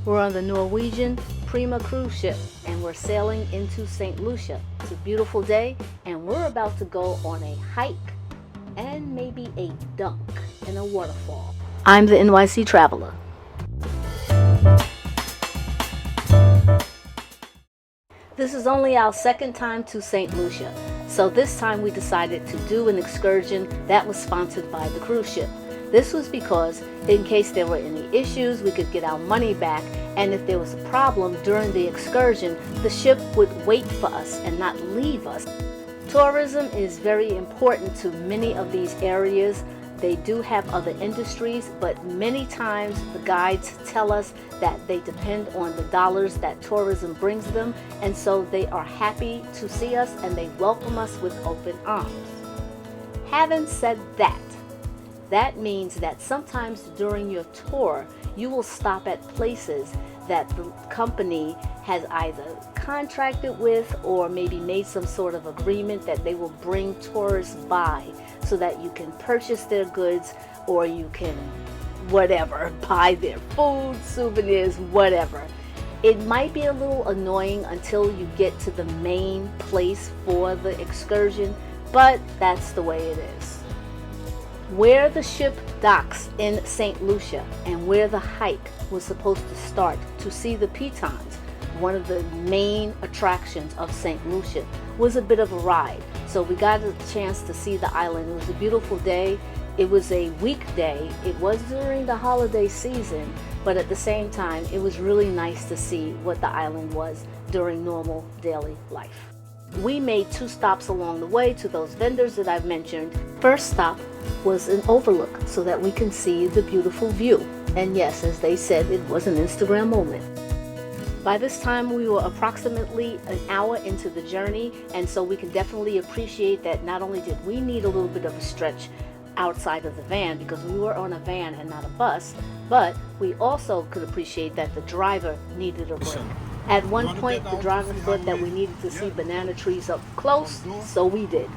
We're on the Norwegian Prima cruise ship and we're sailing into St. Lucia. It's a beautiful day and we're about to go on a hike and maybe a dunk in a waterfall. I'm the NYC Traveler. This is only our second time to St. Lucia, so this time we decided to do an excursion that was sponsored by the cruise ship. This was because in case there were any issues, we could get our money back, and if there was a problem during the excursion, the ship would wait for us and not leave us. Tourism is very important to many of these areas. They do have other industries, but many times the guides tell us that they depend on the dollars that tourism brings them, and so they are happy to see us and they welcome us with open arms. Having said that, that means that sometimes during your tour, you will stop at places that the company has either contracted with or maybe made some sort of agreement that they will bring tourists by so that you can purchase their goods or you can whatever, buy their food, souvenirs, whatever. It might be a little annoying until you get to the main place for the excursion, but that's the way it is. Where the ship docks in St. Lucia and where the hike was supposed to start to see the Pitons, one of the main attractions of St. Lucia, was a bit of a ride. So we got a chance to see the island. It was a beautiful day. It was a weekday. It was during the holiday season, but at the same time, it was really nice to see what the island was during normal daily life. We made 2 stops along the way to those vendors that I've mentioned. First stop was an overlook so that we can see the beautiful view. And yes, as they said, it was an Instagram moment. By this time, we were approximately an hour into the journey, and so we can definitely appreciate that not only did we need a little bit of a stretch outside of the van because we were on a van and not a bus, but we also could appreciate that the driver needed a break. At one point, the driver thought that we needed to see banana trees up close, so we did.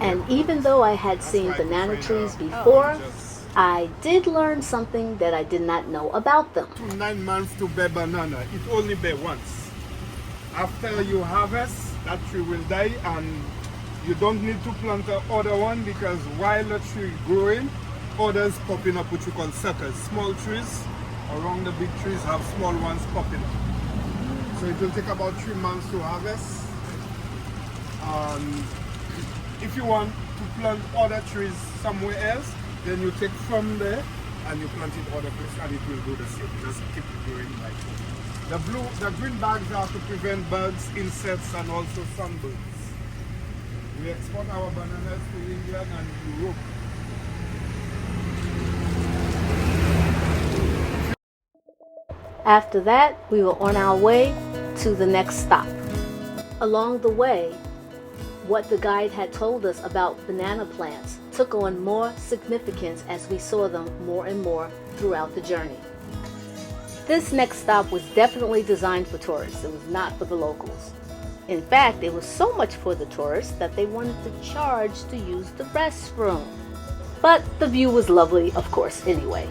And even though I had seen banana trees before, I did learn something that I did not know about them. 9 months to bear banana, it only bear once. After you harvest, that tree will die and you don't need to plant another one because while the tree growing, others popping up what you call suckers. Small trees around the big trees have small ones popping up. So it will take about 3 months to harvest. If you want to plant other trees somewhere else, then you take from there and you plant it other place and it will do the same. Just keep it growing like that. The green bags are to prevent bugs, insects and also sunburns. We export our bananas to England and Europe. After that, we were on our way to the next stop. Along the way, what the guide had told us about banana plants took on more significance as we saw them more and more throughout the journey. This next stop was definitely designed for tourists. It was not for the locals. In fact, it was so much for the tourists that they wanted to charge to use the restroom. But the view was lovely, of course, anyway.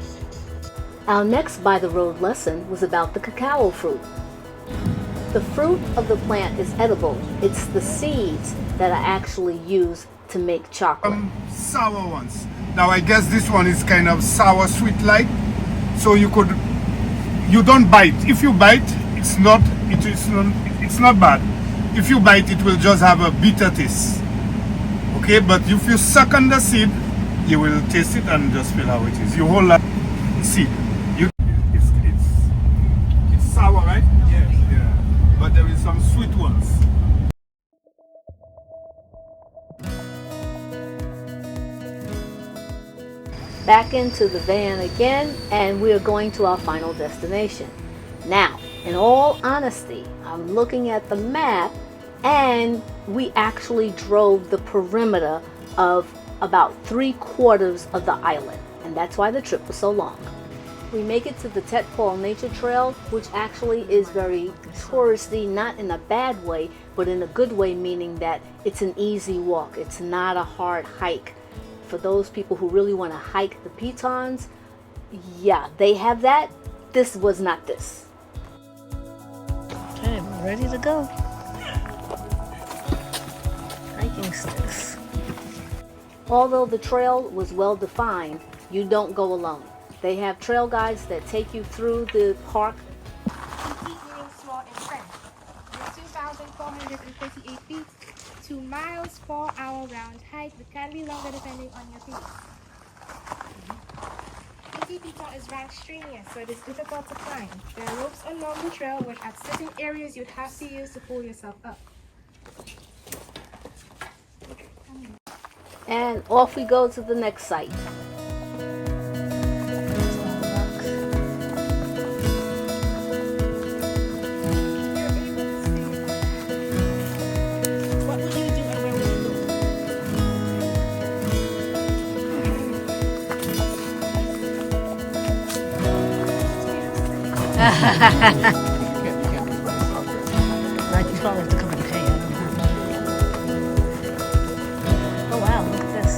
Our next by-the-road lesson was about the cacao fruit. The fruit of the plant is edible. It's the seeds that are actually used to make chocolate. Sour ones. Now I guess this one is kind of sour sweet like. So you don't bite. If you bite, it's not bad. If you bite, it will just have a bitter taste. Okay, but if you suck on the seed, you will taste it and just feel how it is. You hold that seed. It's sour, right? Yes. Yeah. But there is some sweet ones. Back into the van again, and we are going to our final destination. Now, in all honesty, I'm looking at the map and we actually drove the perimeter of about 3/4 of the island, and that's why the trip was so long. We make it to the Tet Paul nature trail, which actually is very touristy, not in a bad way, but in a good way, meaning that it's an easy walk. It's not a hard hike. For those people who really want to hike the Pitons, yeah, they have that, this was not this. Okay, we're ready to go. Hiking sticks. Although the trail was well defined, you don't go alone. They have trail guides that take you through the park. Meaning small in strength. With 2,438 feet, 2 miles, 4-hour round hike that can be longer depending on your pace. Piton is ranked strenuous, so it is difficult to climb. There are ropes along the trail, which at certain areas you'd have to use to pull yourself up. And off we go to the next site. What would you do and where would you go? Like you probably have to come and pay it. Oh wow, look at this.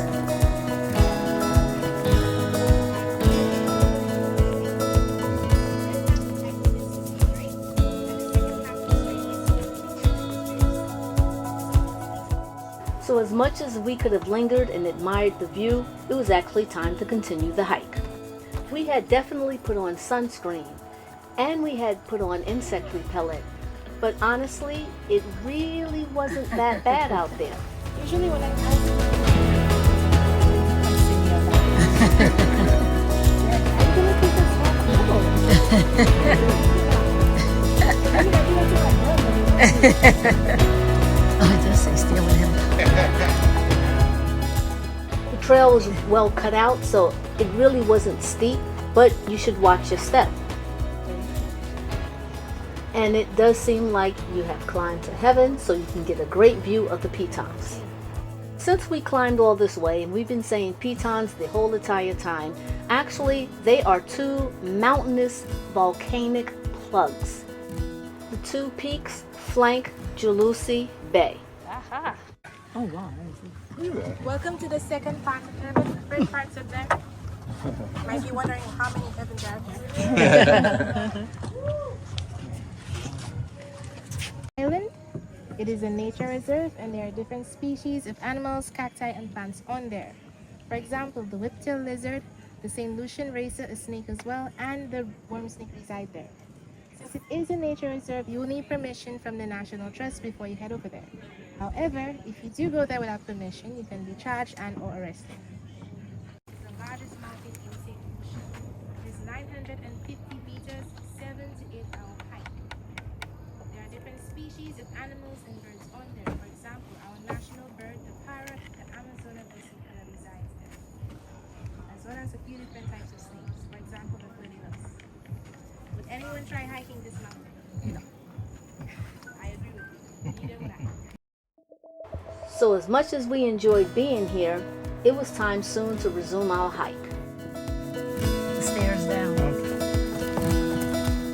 So as much as we could have lingered and admired the view, it was actually time to continue the hike. We had definitely put on sunscreen and we had put on insect repellent, but honestly, it really wasn't that bad out there. Usually when I'm Oh, it does say stay with him. The trail was well cut out, so it really wasn't steep, but you should watch your step. And it does seem like you have climbed to heaven, so you can get a great view of the Pitons. Since we climbed all this way, and we've been saying Pitons the whole entire time, actually they are 2 mountainous volcanic plugs. The 2 peaks flank Lucia Bay. Aha. Oh wow. Welcome to the second part of heaven. First part's up there. Might be wondering how many heavens are there. Island. It is a nature reserve and there are different species of animals, cacti and plants on there. For example, the whip-tailed lizard, the St. Lucian racer, a snake as well, and the worm snake reside there. Since it is a nature reserve, you will need permission from the National Trust before you head over there. However, if you do go there without permission, you can be charged and or arrested. The largest mountain in St. Lucia is 950 meters, 7 to 8 hour hike. There are different species of animals and birds on there. For example, our national bird, the parrot, the Amazon vesica resides there, as well as a few different types of snakes. For example, the Pitons. Would anyone try hiking this mountain? No. I agree with you. Neither would I. So as much as we enjoyed being here, it was time soon to resume our hike. The stairs down.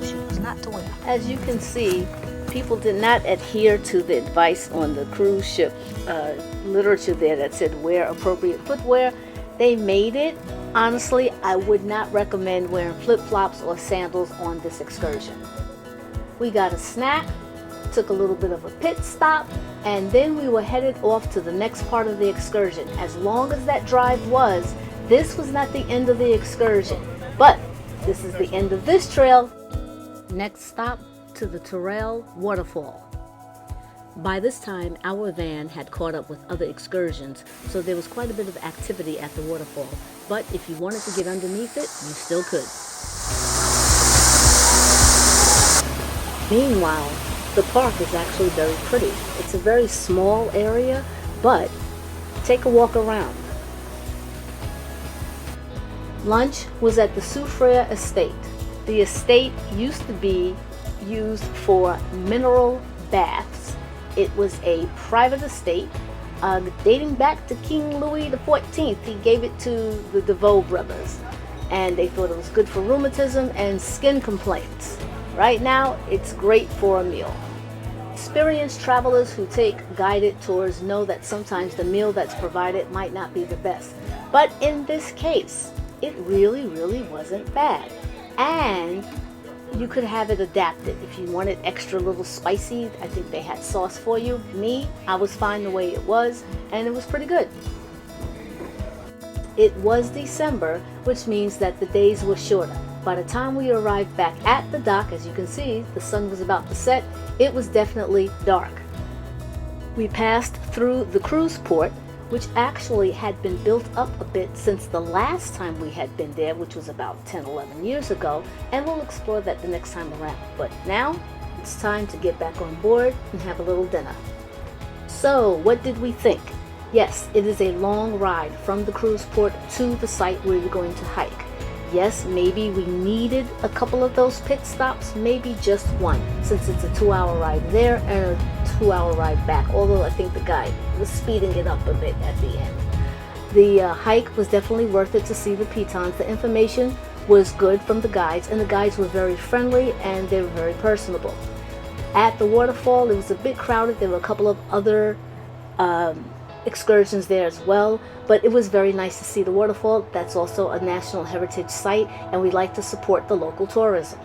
Shoes not to wear. As you can see, people did not adhere to the advice on the cruise ship literature there that said wear appropriate footwear. They made it. Honestly, I would not recommend wearing flip-flops or sandals on this excursion. We got a snack, took a little bit of a pit stop, and then we were headed off to the next part of the excursion. As long as that drive was, this was not the end of the excursion, but this is the end of this trail. Next stop to the Toraille Waterfall. By this time, our van had caught up with other excursions, so there was quite a bit of activity at the waterfall. But if you wanted to get underneath it, you still could. Meanwhile, the park is actually very pretty. It's a very small area, but take a walk around. Lunch was at the Soufriere Estate. The estate used to be used for mineral baths. It was a private estate dating back to King Louis XIV. He gave it to the DeVoe brothers, and they thought it was good for rheumatism and skin complaints. Right now, it's great for a meal. Experienced travelers who take guided tours know that sometimes the meal that's provided might not be the best. But in this case, it really wasn't bad. And you could have it adapted. If you wanted extra little spicy, I think they had sauce for you. Me, I was fine the way it was, and it was pretty good. It was December, which means that the days were shorter. By the time we arrived back at the dock, as you can see, the sun was about to set. It was definitely dark. We passed through the cruise port, which actually had been built up a bit since the last time we had been there, which was about 10-11 years ago, and we'll explore that the next time around. But now, it's time to get back on board and have a little dinner. So, what did we think? Yes, it is a long ride from the cruise port to the site where we're going to hike. Yes, maybe we needed a couple of those pit stops, maybe just one, since it's a 2-hour ride there and a 2-hour ride back, although I think the guide was speeding it up a bit at the end. The hike was definitely worth it to see the Pitons. The information was good from the guides, and the guides were very friendly and they were very personable. At the waterfall, it was a bit crowded. There were a couple of other excursions there as well, but it was very nice to see the waterfall. That's also a National Heritage Site, and we like to support the local tourism.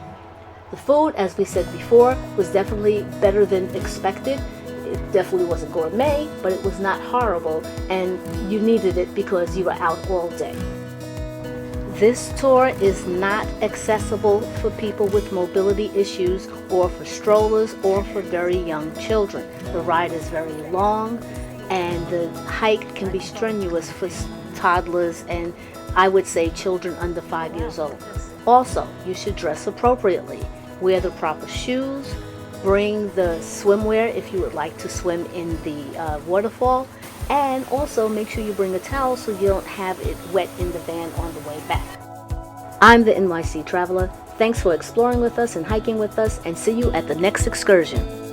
The food, as we said before, was definitely better than expected. It definitely wasn't gourmet, but it was not horrible, and you needed it because you were out all day. This tour is not accessible for people with mobility issues or for strollers or for very young children. The ride is very long, and the hike can be strenuous for toddlers and I would say children under 5 years old. Also, you should dress appropriately. Wear the proper shoes. Bring the swimwear if you would like to swim in the waterfall. And also make sure you bring a towel so you don't have it wet in the van on the way back. I'm the NYC Traveler. Thanks for exploring with us and hiking with us, and see you at the next excursion.